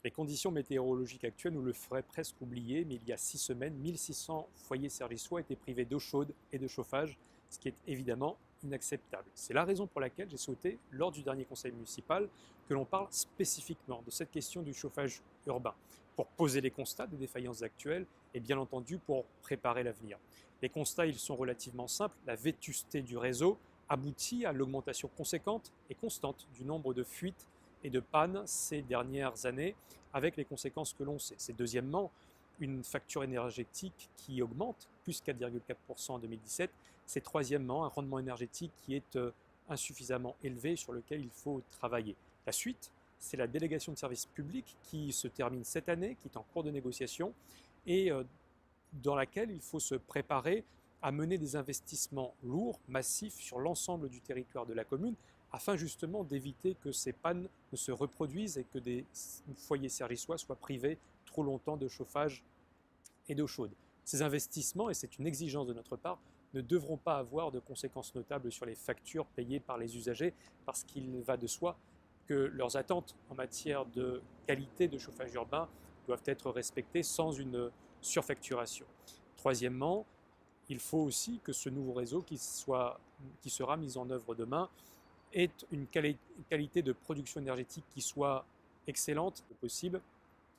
Les conditions météorologiques actuelles nous le feraient presque oublier, mais il y a 6 semaines, 1600 foyers sergissois étaient privés d'eau chaude et de chauffage, ce qui est évidemment inacceptable. C'est la raison pour laquelle j'ai souhaité, lors du dernier conseil municipal, que l'on parle spécifiquement de cette question du chauffage urbain, pour poser les constats des défaillances actuelles et bien entendu pour préparer l'avenir. Les constats, ils sont relativement simples. La vétusté du réseau aboutit à l'augmentation conséquente et constante du nombre de fuites et de pannes ces dernières années, avec les conséquences que l'on sait. C'est deuxièmement une facture énergétique qui augmente, plus 4,4% en 2017. C'est troisièmement un rendement énergétique qui est insuffisamment élevé, sur lequel il faut travailler. La suite, c'est la délégation de services publics qui se termine cette année, qui est en cours de négociation, et dans laquelle il faut se préparer à mener des investissements lourds, massifs, sur l'ensemble du territoire de la commune, afin justement d'éviter que ces pannes ne se reproduisent et que des foyers sergissois soient privés trop longtemps de chauffage et d'eau chaude. Ces investissements, et c'est une exigence de notre part, ne devront pas avoir de conséquences notables sur les factures payées par les usagers, parce qu'il va de soi que leurs attentes en matière de qualité de chauffage urbain doivent être respectées sans une surfacturation. Troisièmement, il faut aussi que ce nouveau réseau qui sera mis en œuvre demain ait une qualité de production énergétique qui soit excellente, possible,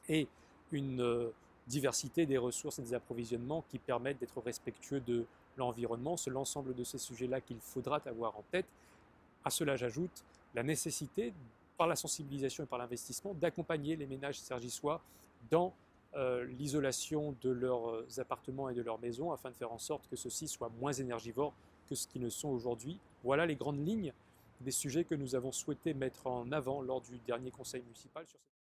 et une diversité des ressources et des approvisionnements qui permettent d'être respectueux de l'environnement. C'est l'ensemble de ces sujets-là qu'il faudra avoir en tête. À cela, j'ajoute la nécessité, par la sensibilisation et par l'investissement, d'accompagner les ménages sergissois dans l'isolation de leurs appartements et de leurs maisons, afin de faire en sorte que ceux-ci soient moins énergivores que ce qu'ils ne sont aujourd'hui. Voilà les grandes lignes des sujets que nous avons souhaité mettre en avant lors du dernier conseil municipal sur cette